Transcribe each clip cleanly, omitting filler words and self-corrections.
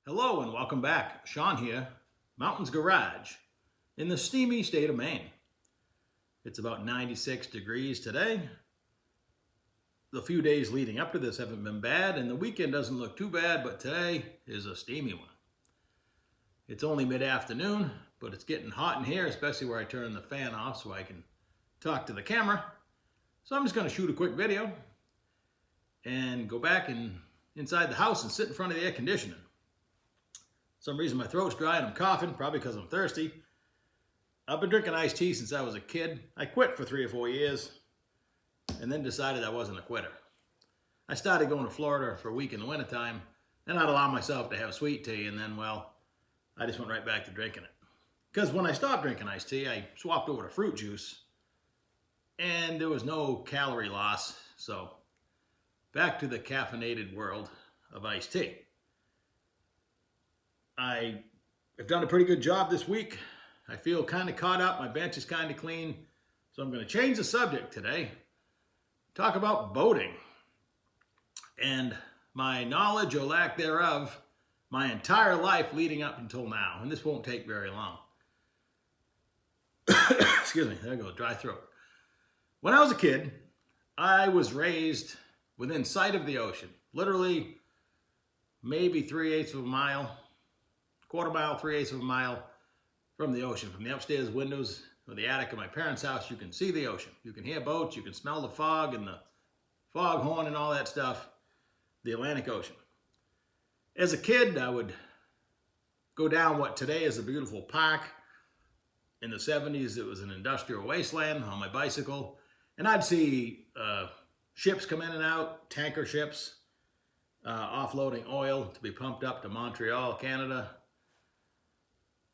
Hello and welcome back. Sean here, Mountains Garage in the steamy state of Maine. It's about 96 degrees today. The few days leading up to this haven't been bad, and the weekend doesn't look too bad, but today is a steamy one. It's only mid-afternoon, but it's getting hot in here, especially where I turn the fan off so I can talk to the camera. So I'm just going to shoot a quick video and go back inside the house and sit in front of the air conditioning. For some reason my throat's dry and I'm coughing, probably because I'm thirsty. I've been drinking iced tea since I was a kid. I quit for 3 or 4 years and then decided I wasn't a quitter. I started going to Florida for a week in the wintertime, and I'd allow myself to have sweet tea, and then, well, I just went right back to drinking it. Because when I stopped drinking iced tea, I swapped over to fruit juice, and there was no calorie loss, so back to the caffeinated world of iced tea. I have done a pretty good job this week. I feel kind of caught up. My bench is kind of clean. So I'm going to change the subject today. Talk about boating and my knowledge or lack thereof my entire life leading up until now. And this won't take very long. Excuse me, there we go, dry throat. When I was a kid, I was raised within sight of the ocean. Literally maybe 3/8 of a mile, quarter mile, 3/8 of a mile from the ocean. From the upstairs windows of the attic of my parents' house, you can see the ocean. You can hear boats, you can smell the fog and the foghorn and all that stuff, the Atlantic Ocean. As a kid, I would go down what today is a beautiful park. In the 70s, it was an industrial wasteland on my bicycle. And I'd see ships come in and out, tanker ships, offloading oil to be pumped up to Montreal, Canada.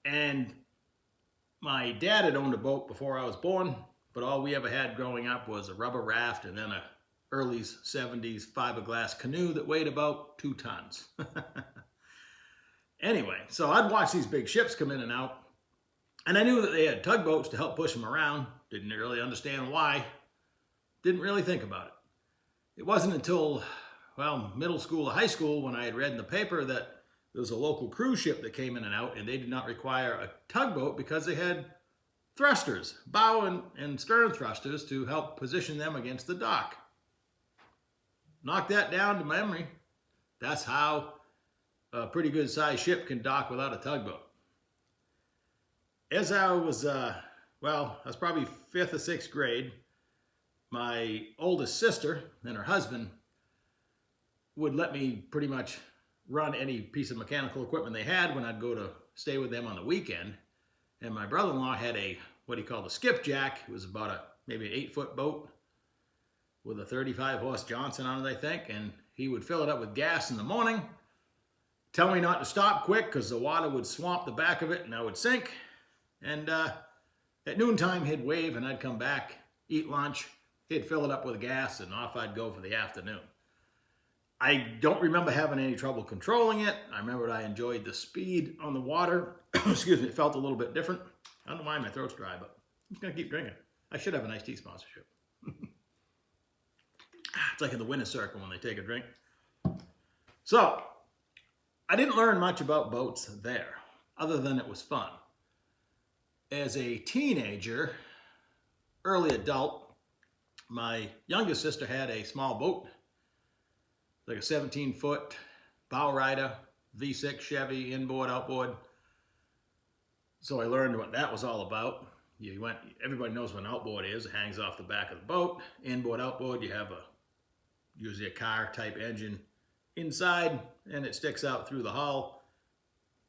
And my dad had owned a boat before I was born, but all we ever had growing up was a rubber raft and then a early 70s fiberglass canoe that weighed about 2 tons. Anyway, so I'd watch these big ships come in and out, and I knew that they had tugboats to help push them around. Didn't really understand why. Didn't really think about it. It wasn't until, well, middle school or high school when I had read in the paper that there was a local cruise ship that came in and out, and they did not require a tugboat because they had thrusters, bow and stern thrusters to help position them against the dock. Knock that down to memory. That's how a pretty good sized ship can dock without a tugboat. As I was, I was probably 5th or 6th grade, my oldest sister and her husband would let me pretty much run any piece of mechanical equipment they had when I'd go to stay with them on the weekend. And my brother-in-law had what he called a skipjack. It was about maybe an 8-foot boat with a 35 horse Johnson on it, I think. And he would fill it up with gas in the morning, tell me not to stop quick because the water would swamp the back of it and I would sink. And at noontime, he'd wave and I'd come back, eat lunch. He'd fill it up with gas and off I'd go for the afternoon. I don't remember having any trouble controlling it. I remember I enjoyed the speed on the water. Excuse me, it felt a little bit different. I don't know why my throat's dry, but I'm just going to keep drinking. I should have an iced tea sponsorship. It's like in the winner's circle when they take a drink. So, I didn't learn much about boats there, other than it was fun. As a teenager, early adult, my youngest sister had a small boat, like a 17-foot bow rider, V6 Chevy, inboard, outboard. So I learned what that was all about. Everybody knows what an outboard is. It hangs off the back of the boat. Inboard, outboard, you have usually a car type engine inside, and it sticks out through the hull.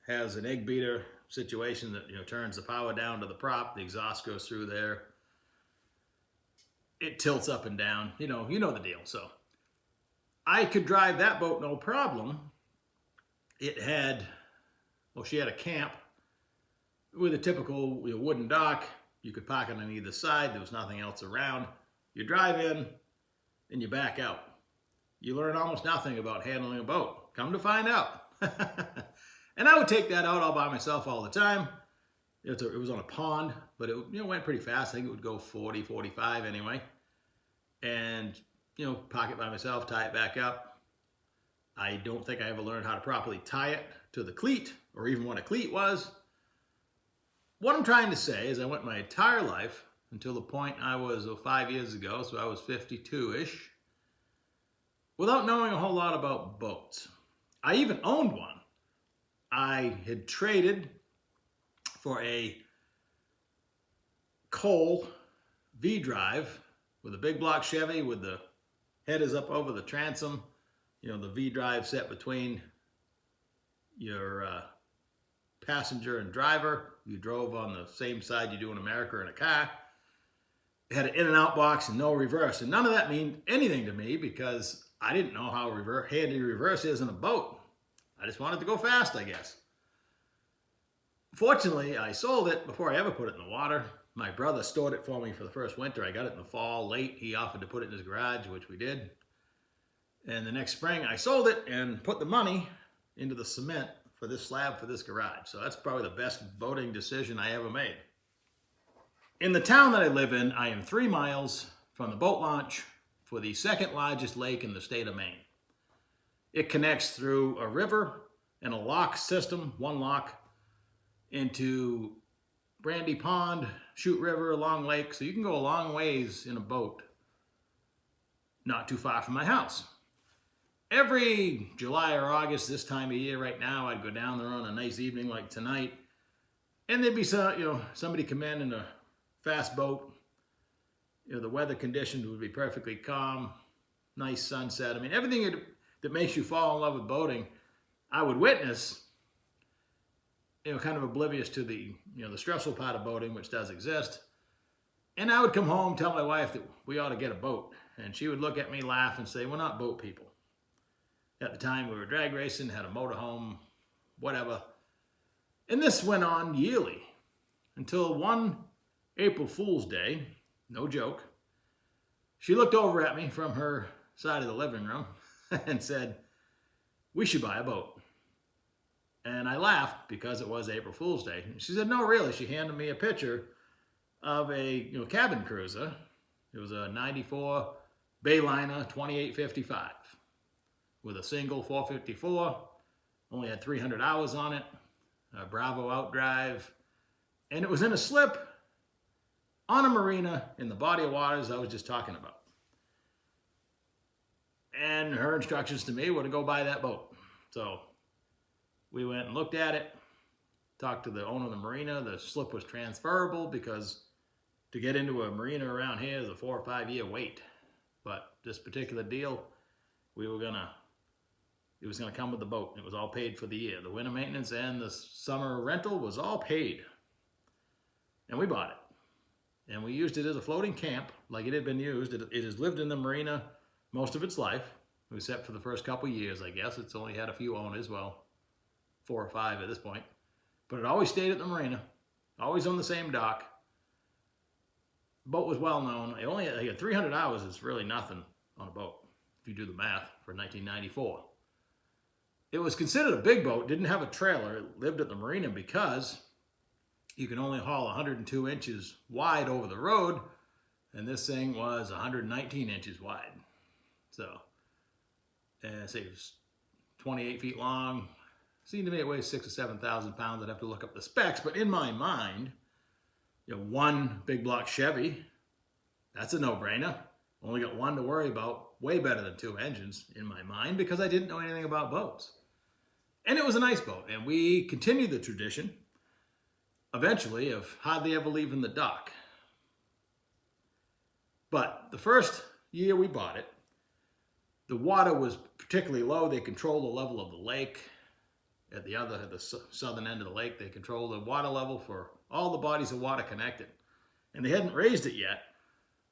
Has an egg beater situation that turns the power down to the prop. The exhaust goes through there. It tilts up and down. You know the deal. So I could drive that boat no problem. She had a camp with a typical wooden dock. You could park it on either side. There was nothing else around. You drive in and you back out. You learn almost nothing about handling a boat. Come to find out. And I would take that out all by myself all the time. It was on a pond, but it went pretty fast. I think it would go 40, 45 anyway. And park it by myself, tie it back up. I don't think I ever learned how to properly tie it to the cleat or even what a cleat was. What I'm trying to say is I went my entire life until the point I was 5 years ago, so I was 52-ish, without knowing a whole lot about boats. I even owned one. I had traded for a Cole V-drive with a big block Chevy with the headers up over the transom. You know, the V-drive set between your passenger and driver. You drove on the same side you do in America in a car. It had an in and out box and no reverse. And none of that meant anything to me because I didn't know how handy reverse is in a boat. I just wanted to go fast, I guess. Fortunately, I sold it before I ever put it in the water. My brother stored it for me for the first winter. I got it in the fall late. He offered to put it in his garage, which we did. And the next spring, I sold it and put the money into the cement for this slab for this garage. So that's probably the best boating decision I ever made. In the town that I live in, I am 3 miles from the boat launch for the second largest lake in the state of Maine. It connects through a river and a lock system, one lock, into Brandy Pond, Chute River, Long Lake. So you can go a long ways in a boat, not too far from my house. Every July or August, this time of year right now, I'd go down there on a nice evening like tonight, and there'd be somebody come in a fast boat. The weather conditions would be perfectly calm, nice sunset. I mean, everything that makes you fall in love with boating, I would witness, kind of oblivious to the stressful part of boating, which does exist. And I would come home, tell my wife that we ought to get a boat. And she would look at me, laugh, and say, we're not boat people. At the time, we were drag racing, had a motorhome, whatever. And this went on yearly until one April Fool's Day, no joke, she looked over at me from her side of the living room and said, we should buy a boat. And I laughed because it was April Fool's Day. And she said, no, really. She handed me a picture of a cabin cruiser. It was a 94 Bayliner 2855 with a single 454. Only had 300 hours on it, a Bravo outdrive. And it was in a slip on a marina in the body of waters I was just talking about. And her instructions to me were to go buy that boat. So we went and looked at it, talked to the owner of the marina. The slip was transferable because to get into a marina around here is a 4 or 5 year wait. But this particular deal, it was gonna come with the boat. It was all paid for the year. The winter maintenance and the summer rental was all paid. And we bought it. And we used it as a floating camp like it had been used. It has lived in the marina most of its life, except for the first couple years, I guess. It's only had a few owners, 4 or 5 at this point. But it always stayed at the marina, always on the same dock. Boat was well known. It had 300 hours is really nothing on a boat, if you do the math, for 1994. It was considered a big boat, didn't have a trailer. It lived at the marina because you can only haul 102 inches wide over the road, and this thing was 119 inches wide. So, say it was 28 feet long. Seemed to me it weighs 6,000 or 7,000 pounds. I'd have to look up the specs, but in my mind, one big block Chevy, that's a no-brainer. Only got one to worry about, way better than 2 engines in my mind because I didn't know anything about boats. And it was a nice boat, and we continued the tradition, eventually, of hardly ever leaving the dock. But the first year we bought it, the water was particularly low. They controlled the level of the lake. At the southern end of the lake, they controlled the water level for all the bodies of water connected. And they hadn't raised it yet.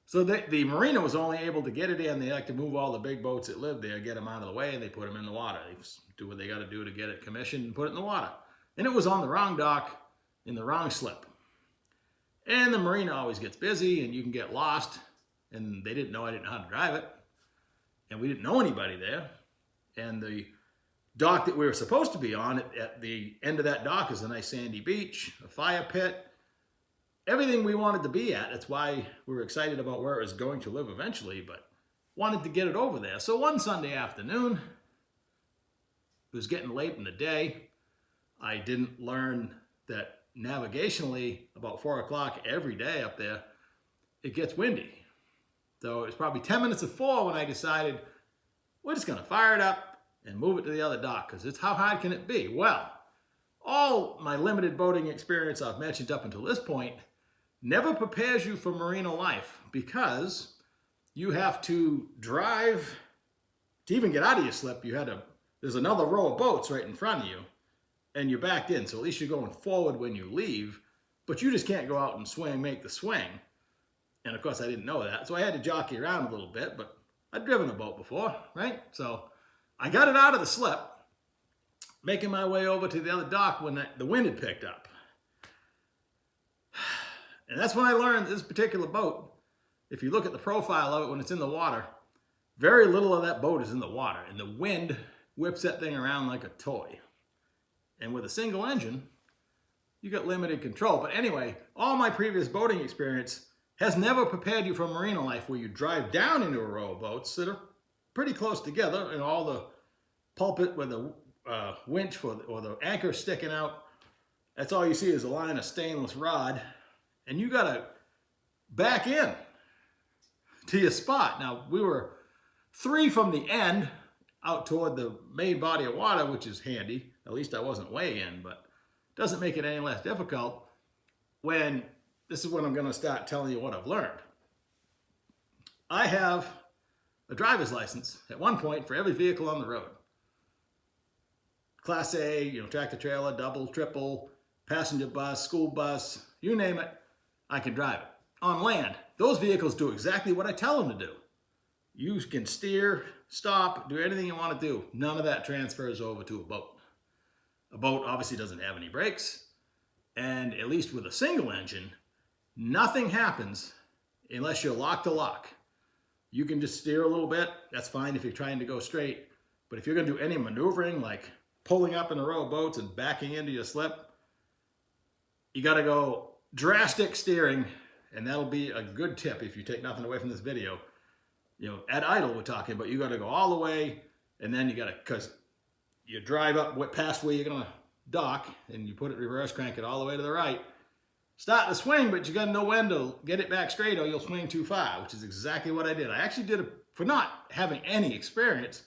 So the marina was only able to get it in. They like to move all the big boats that lived there, get them out of the way, and they put them in the water. They do what they got to do to get it commissioned and put it in the water. And it was on the wrong dock in the wrong slip. And the marina always gets busy, and you can get lost. And they didn't know I didn't know how to drive it. And we didn't know anybody there. And the dock that we were supposed to be on, at the end of that dock is a nice sandy beach, a fire pit, everything we wanted to be at. That's why we were excited about where it was going to live eventually, but wanted to get it over there. So one Sunday afternoon, it was getting late in the day, I didn't learn that navigationally about 4 o'clock every day up there, it gets windy. So it's probably 10 minutes of 4 when I decided we're just going to fire it up and move it to the other dock, because it's how hard can it be? Well, all my limited boating experience I've mentioned up until this point never prepares you for marina life, because you have to drive to even get out of your slip. There's another row of boats right in front of you, and you're backed in. So at least you're going forward when you leave, but you just can't go out and make the swing. And of course I didn't know that. So I had to jockey around a little bit, but I'd driven a boat before, right? So I got it out of the slip, making my way over to the other dock when the wind had picked up. And that's when I learned this particular boat, if you look at the profile of it when it's in the water, very little of that boat is in the water, and the wind whips that thing around like a toy. And with a single engine, you got limited control. But anyway, all my previous boating experience has never prepared you for marina life, where you drive down into a row of boats that are pretty close together, and all the pulpit with the winch or the anchor sticking out, that's all you see is a line of stainless rod, and you got to back in to your spot. Now, we were 3 from the end out toward the main body of water, which is handy. At least I wasn't way in, but doesn't make it any less difficult when this is when I'm going to start telling you what I've learned. I have a driver's license at one point for every vehicle on the road. Class A, tractor trailer, double, triple, passenger bus, school bus, you name it, I can drive it. On land, those vehicles do exactly what I tell them to do. You can steer, stop, do anything you want to do. None of that transfers over to a boat. A boat obviously doesn't have any brakes, and at least with a single engine, nothing happens unless you're lock to lock. You can just steer a little bit, that's fine if you're trying to go straight, but if you're going to do any maneuvering, like pulling up in a row of boats and backing into your slip, you got to go drastic steering, and that'll be a good tip if you take nothing away from this video. At idle we're talking, but you got to go all the way, and then you got to, because you drive up past where you're going to dock, and you put it reverse, crank it all the way to the right, start the swing, but you got to know when to get it back straight or you'll swing too far, which is exactly what I did. I actually did it for not having any experience.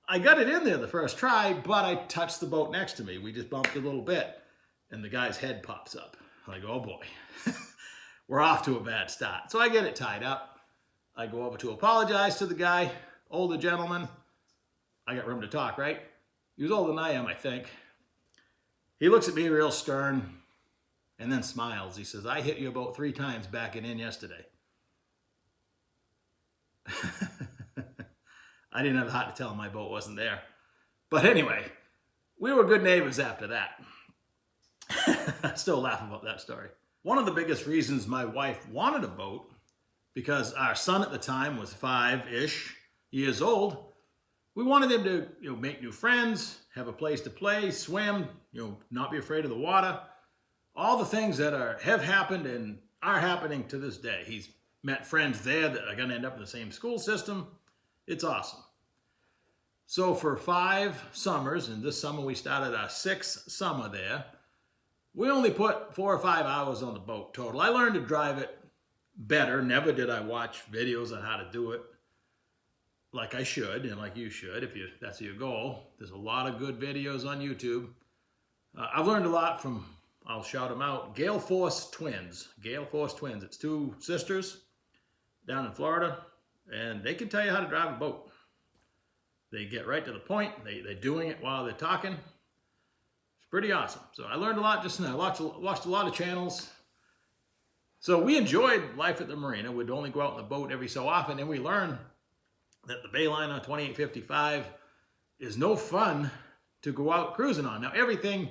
I got it in there the first try, but I touched the boat next to me. We just bumped a little bit, and the guy's head pops up. Like, oh boy, we're off to a bad start. So I get it tied up. I go over to apologize to the guy, older gentleman. I got room to talk, right? He was older than I am, I think. He looks at me real stern and then smiles. He says, I hit you about 3 times backing in yesterday. I didn't have the heart to tell him my boat wasn't there. But anyway, we were good neighbors after that. I still laugh about that story. One of the biggest reasons my wife wanted a boat, because our son at the time was 5-ish years old, we wanted him to make new friends, have a place to play, swim, not be afraid of the water. All the things that have happened and are happening to this day. He's met friends there that are going to end up in the same school system. It's awesome. So for 5 summers, and this summer we started our 6th summer there, we only put 4 or 5 hours on the boat total. I learned to drive it better. Never did I watch videos on how to do it like I should, and like you should, if that's your goal. There's a lot of good videos on YouTube. I've learned a lot from, I'll shout them out, Gale Force Twins. Gale Force Twins. It's 2 sisters down in Florida, and they can tell you how to drive a boat. They get right to the point. They're doing it while they're talking. It's pretty awesome. So I learned a lot just now. Watched a lot of channels. So we enjoyed life at the marina. We'd only go out in the boat every so often, and we learned that the Bayliner 2855 is no fun to go out cruising on. Now everything,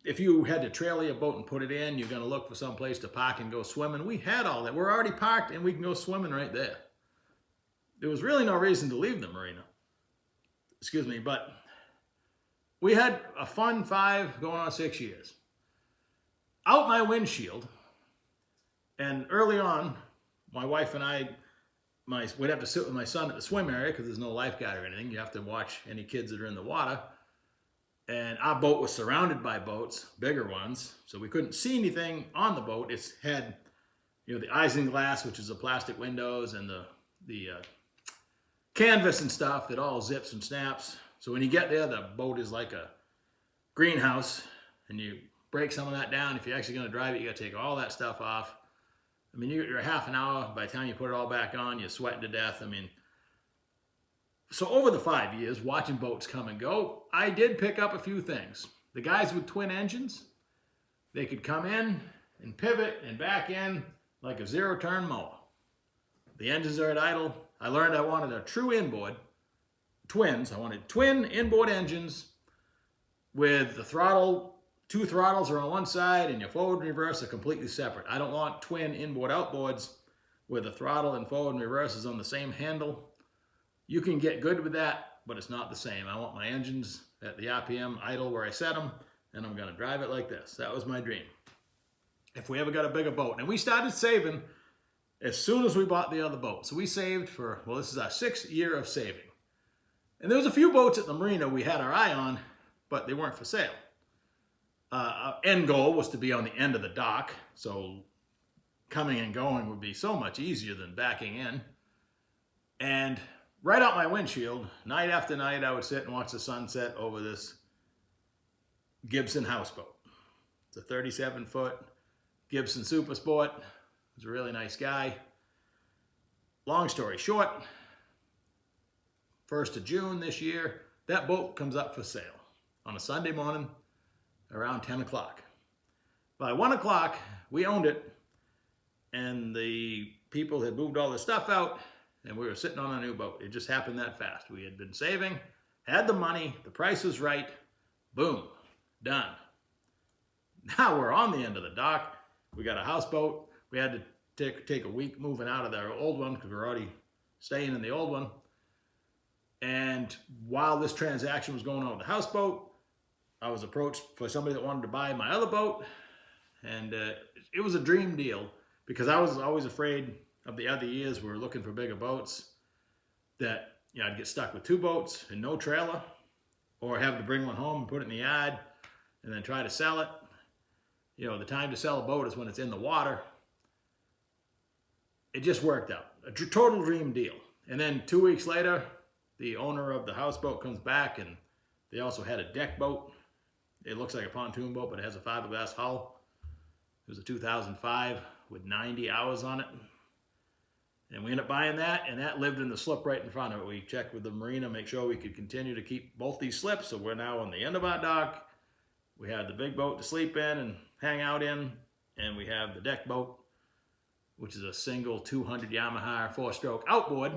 if you had to trailer your boat and put it in, you're going to look for some place to park and go swimming. We had all that. We're already parked, and we can go swimming right there. There was really no reason to leave the marina. Excuse me, but we had a fun 5 going on 6 years. Out my windshield, and early on, my wife and I, we'd have to sit with my son at the swim area because there's no lifeguard or anything. You have to watch any kids that are in the water. And our boat was surrounded by boats, bigger ones, so we couldn't see anything on the boat. It had, the isinglass, which is the plastic windows, and the canvas and stuff that all zips and snaps. So when you get there, the boat is like a greenhouse, and you break some of that down. If you're actually going to drive it, you got to take all that stuff off. I mean, you're half an hour. By the time you put it all back on, you're sweating to death. I mean, so over the 5 years, watching boats come and go, I did pick up a few things. The guys with twin engines, they could come in and pivot and back in like a zero-turn mower. The engines are at idle. I learned I wanted a true inboard, twins. I wanted twin inboard engines with the throttle, 2 throttles are on one side and your forward and reverse are completely separate. I don't want twin inboard outboards where the throttle and forward and reverse is on the same handle. You can get good with that, but it's not the same. I want my engines at the RPM idle where I set them, and I'm going to drive it like this. That was my dream. If we ever got a bigger boat. And we started saving as soon as we bought the other boat. So we saved for, well, this is our 6th year of saving. And there was a few boats at the Marina we had our eye on, but they weren't for sale. Our end goal was to be on the end of the dock, so coming and going would be so much easier than backing in. And right out my windshield, night after night, I would sit and watch the sunset over this Gibson houseboat. It's a 37-foot Gibson Super Sport. He's a really nice guy. Long story short, 1st of June this year, that boat comes up for sale on a Sunday morning around 10 o'clock. By 1 o'clock, we owned it, and the people had moved all the stuff out, and we were sitting on a new boat. It just happened that fast. We had been saving, had the money, the price was right, boom, done. Now we're on the end of the dock. We got a houseboat. We had to take a week moving out of their old one because we're already staying in the old one. And while this transaction was going on with the houseboat, I was approached for somebody that wanted to buy my other boat. And it was a dream deal because I was always afraid of the other years we were looking for bigger boats that I'd get stuck with 2 boats and no trailer, or have to bring one home and put it in the yard and then try to sell it. The time to sell a boat is when it's in the water. It just worked out. A total dream deal. And then 2 weeks later, the owner of the houseboat comes back, and they also had a deck boat. It looks like a pontoon boat, but it has a fiberglass hull. It was a 2005 with 90 hours on it. And we ended up buying that, and that lived in the slip right in front of it. We checked with the Marina, make sure we could continue to keep both these slips. So we're now on the end of our dock. We had the big boat to sleep in and hang out in, and we have the deck boat, which is a single 200 Yamaha 4-stroke outboard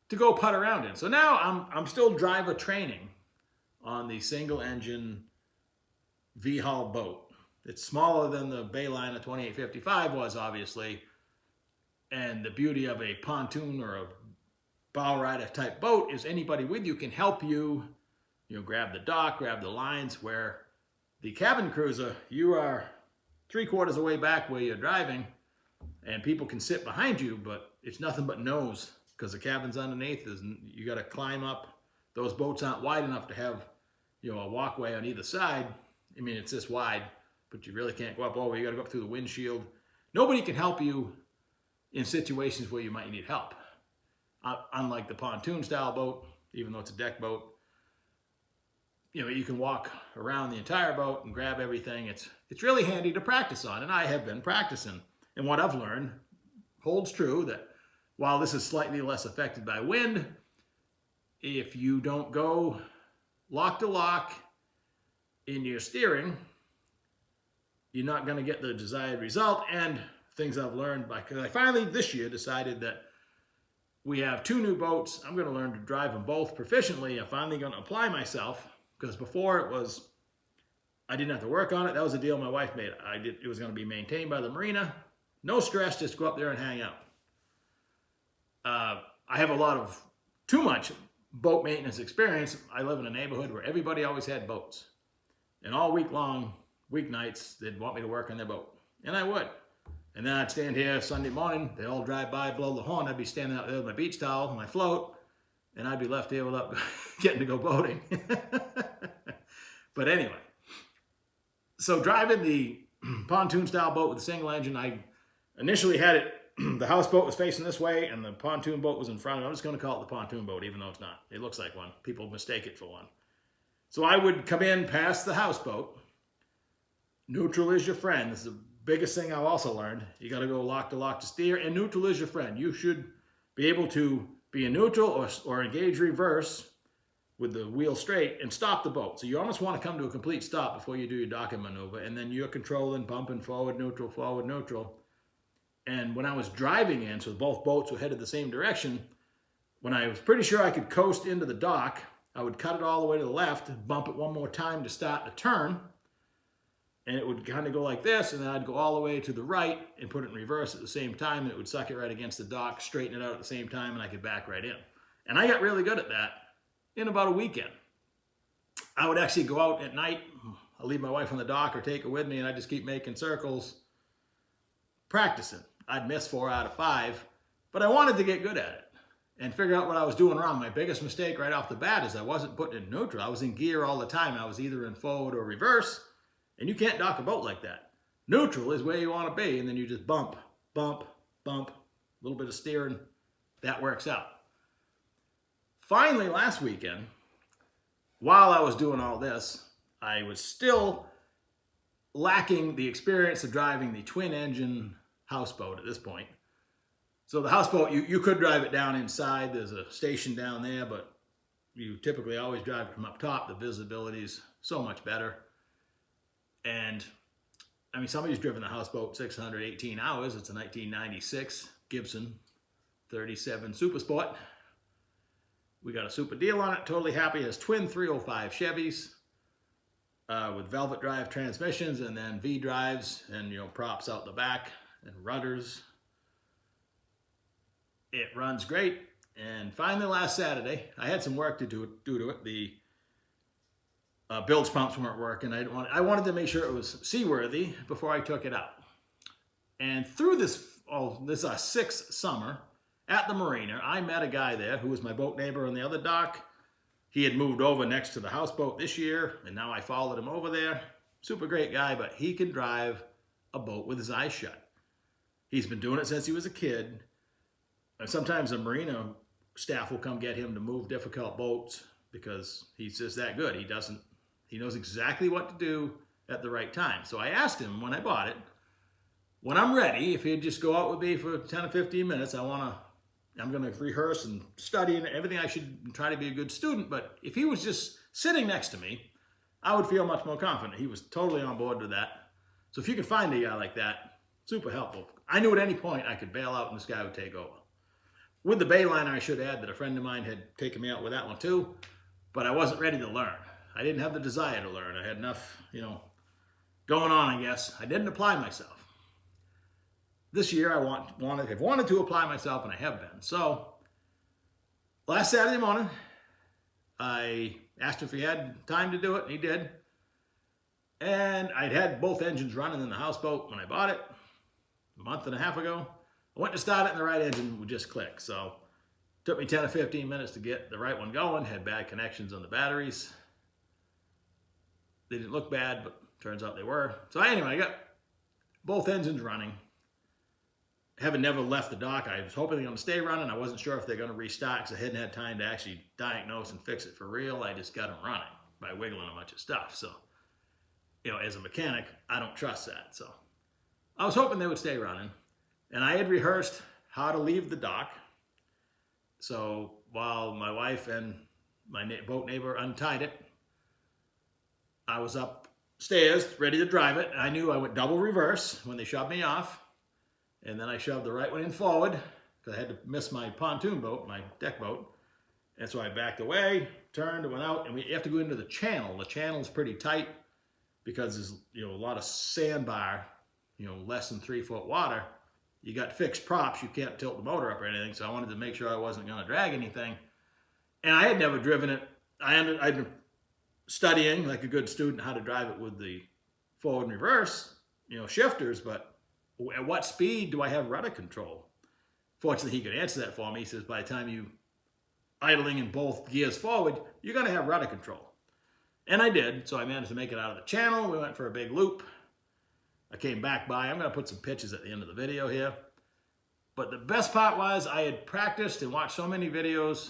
to go putt around in. So now I'm still driver training on the single engine V-hull boat. It's smaller than the Bayliner 2855 was, obviously. And the beauty of a pontoon or a bow rider type boat is anybody with you can help you, grab the dock, grab the lines, where the cabin cruiser, you are 3/4 of the way back where you're driving, and people can sit behind you, but it's nothing but nose because the cabin's underneath. You got to climb up. Those boats aren't wide enough to have, a walkway on either side. I mean, it's this wide, but you really can't go up over. You got to go up through the windshield. Nobody can help you in situations where you might need help. Unlike the pontoon style boat, even though it's a deck boat, you can walk around the entire boat and grab everything. It's really handy to practice on, and I have been practicing. And what I've learned holds true, that while this is slightly less affected by wind, if you don't go lock to lock in your steering, you're not going to get the desired result. And things I've learned because I finally this year decided that we have 2 new boats. I'm going to learn to drive them both proficiently. I'm finally going to apply myself, because before I didn't have to work on it. That was a deal my wife made. It was going to be maintained by the Marina. No stress, just go up there and hang out. I have too much boat maintenance experience. I live in a neighborhood where everybody always had boats. And all week long, weeknights, they'd want me to work on their boat. And I would. And then I'd stand here Sunday morning, they all drive by, blow the horn. I'd be standing out there with my beach towel, my float, and I'd be left here without getting to go boating. But anyway, so driving the pontoon style boat with a single engine, I initially had it, the houseboat was facing this way and the pontoon boat was in front of it. I'm just going to call it the pontoon boat, even though it's not. It looks like one. People mistake it for one. So I would come in past the houseboat. Neutral is your friend. This is the biggest thing I've also learned. You got to go lock to steer, and neutral is your friend. You should be able to be in neutral or engage reverse with the wheel straight and stop the boat. So you almost want to come to a complete stop before you do your docking maneuver, and then you're controlling, bumping forward, neutral. And when I was driving in, so both boats were headed the same direction, when I was pretty sure I could coast into the dock, I would cut it all the way to the left, bump it one more time to start the turn, and it would kind of go like this, and then I'd go all the way to the right and put it in reverse at the same time, and it would suck it right against the dock, straighten it out at the same time, and I could back right in. And I got really good at that in about a weekend. I would actually go out at night, I'll leave my wife on the dock or take her with me, and I'd just keep making circles, practicing. I'd miss 4 out of 5, but I wanted to get good at it and figure out what I was doing wrong. My biggest mistake right off the bat is I wasn't putting it in neutral. I was in gear all the time. I was either in forward or reverse, and you can't dock a boat like that. Neutral is where you want to be, and then you just bump, a little bit of steering. That works out. Finally, last weekend, while I was doing all this, I was still lacking the experience of driving the twin-engine houseboat at this point. So the houseboat, you could drive it down inside. There's a station down there, but you typically always drive it from up top. The visibility is so much better. And I mean, somebody's driven the houseboat 618 hours. It's a 1996 Gibson 37 Super Sport. We got a super deal on it. Totally happy. It has twin 305 Chevys with velvet drive transmissions and then V drives and, props out the back and rudders. It runs great. And finally last Saturday, I had some work to do to it. The bilge pumps weren't working. I wanted to make sure it was seaworthy before I took it out. And through this is our 6th summer at the Marina, I met a guy there who was my boat neighbor on the other dock. He had moved over next to the houseboat this year, and now I followed him over there. Super great guy, but he can drive a boat with his eyes shut. He's been doing it since he was a kid. And sometimes the Marina staff will come get him to move difficult boats because he's just that good. He knows exactly what to do at the right time. So I asked him when I bought it, when I'm ready, if he'd just go out with me for 10 or 15 minutes, I'm going to rehearse and study and everything. I should try to be a good student. But if he was just sitting next to me, I would feel much more confident. He was totally on board with that. So if you could find a guy like that, super helpful. I knew at any point I could bail out and this guy would take over. With the Bayliner, I should add that a friend of mine had taken me out with that one too, but I wasn't ready to learn. I didn't have the desire to learn. I had enough, going on, I guess. I didn't apply myself. This year, I have wanted to apply myself, and I have been. So, last Saturday morning, I asked him if he had time to do it, and he did. And I'd had both engines running in the houseboat when I bought it a month and a half ago. I went to start it, and the right engine would just click. So, it took me 10 or 15 minutes to get the right one going. Had bad connections on the batteries. They didn't look bad, but turns out they were. So anyway, I got both engines running. Having never left the dock, I was hoping they're going to stay running. I wasn't sure if they're going to restart because I hadn't had time to actually diagnose and fix it for real. I just got them running by wiggling a bunch of stuff. So, as a mechanic, I don't trust that. So I was hoping they would stay running. And I had rehearsed how to leave the dock. So while my wife and my boat neighbor untied it, I was upstairs ready to drive it. I knew I went double reverse when they shoved me off. And then I shoved the right one in forward because I had to miss my pontoon boat, my deck boat. And so I backed away, turned, and went out. And we have to go into the channel. The channel's pretty tight because there's a lot of sandbar, less than 3 foot water. You got fixed props. You can't tilt the motor up or anything. So I wanted to make sure I wasn't going to drag anything. And I had never driven it. I'd been studying like a good student how to drive it with the forward and reverse, shifters. But at what speed do I have rudder control? Fortunately, he could answer that for me. He says, by the time you idling in both gears forward, you're going to have rudder control. And I did, so I managed to make it out of the channel. We went for a big loop. I came back by. I'm going to put some pictures at the end of the video here. But the best part was I had practiced and watched so many videos.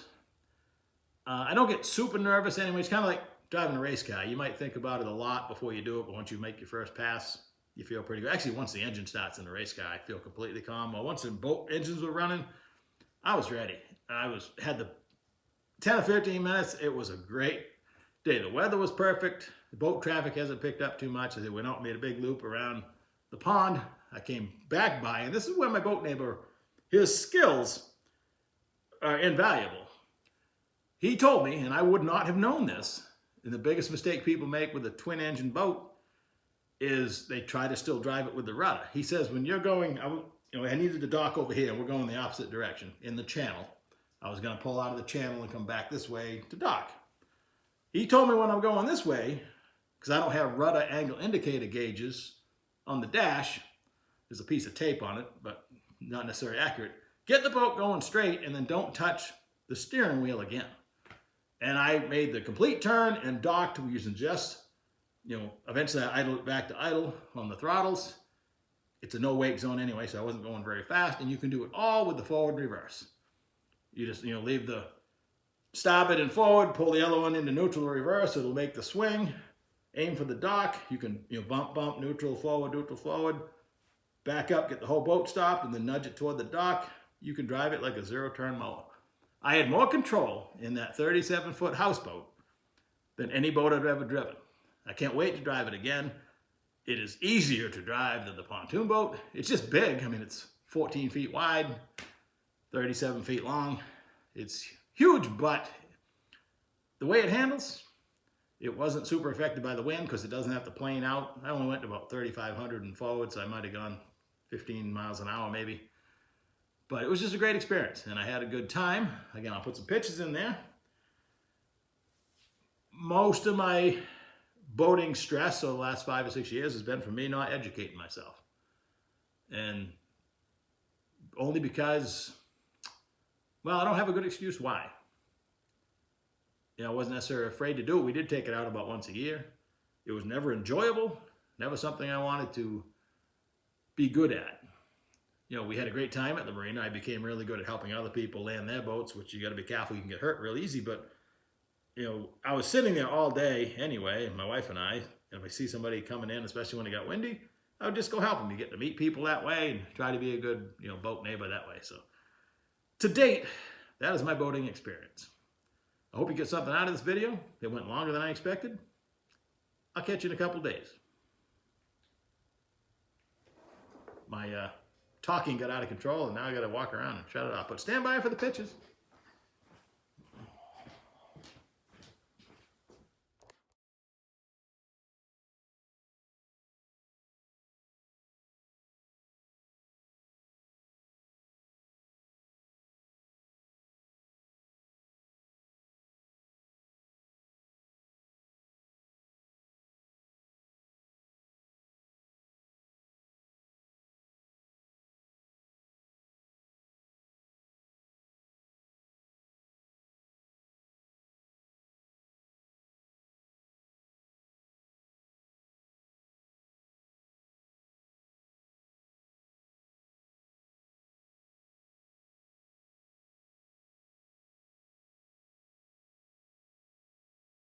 I don't get super nervous anyway. It's kind of like driving a race car. You might think about it a lot before you do it, but once you make your first pass, you feel pretty good. Actually, once the engine starts in the race car, I feel completely calm. Well, once the boat engines were running, I was ready. Had the 10 or 15 minutes. It was a great day. The weather was perfect. The boat traffic hasn't picked up too much. I went out and made a big loop around the pond. I came back by, and this is where my boat neighbor, his skills are invaluable. He told me, and I would not have known this, and the biggest mistake people make with a twin engine boat is they try to still drive it with the rudder. He says, when you're going, I needed to dock over here. We're going the opposite direction in the channel. I was going to pull out of the channel and come back this way to dock. He told me when I'm going this way, because I don't have rudder angle indicator gauges on the dash, there's a piece of tape on it, but not necessarily accurate. Get the boat going straight and then don't touch the steering wheel again. And I made the complete turn and docked using just, eventually I idled it back to idle on the throttles. It's a no wake zone anyway, so I wasn't going very fast. And you can do it all with the forward reverse. You just, leave the starboard and forward, pull the other one into neutral or reverse. It'll make the swing. Aim for the dock. You can, bump, neutral, forward. Back up, get the whole boat stopped, and then nudge it toward the dock. You can drive it like a zero-turn mower. I had more control in that 37-foot houseboat than any boat I've ever driven. I can't wait to drive it again. It is easier to drive than the pontoon boat. It's just big. It's 14 feet wide, 37 feet long. It's huge, but the way it handles, it wasn't super affected by the wind because it doesn't have to plane out. I only went to about 3,500 and forward, so I might have gone 15 miles an hour maybe. But it was just a great experience, and I had a good time. Again, I'll put some pictures in there. Most of my boating stress over the last 5 or 6 years has been from me not educating myself. And only because, I don't have a good excuse why. I wasn't necessarily afraid to do it. We did take it out about once a year. It was never enjoyable, never something I wanted to be good at. We had a great time at the Marina. I became really good at helping other people land their boats, which you got to be careful. You can get hurt real easy. But, I was sitting there all day anyway, my wife and I. And if I see somebody coming in, especially when it got windy, I would just go help them. You get to meet people that way and try to be a good, boat neighbor that way. So to date, that is my boating experience. I hope you get something out of this video. It went longer than I expected. I'll catch you in a couple days. My talking got out of control, and now I got to walk around and shut it off. But stand by for the pictures.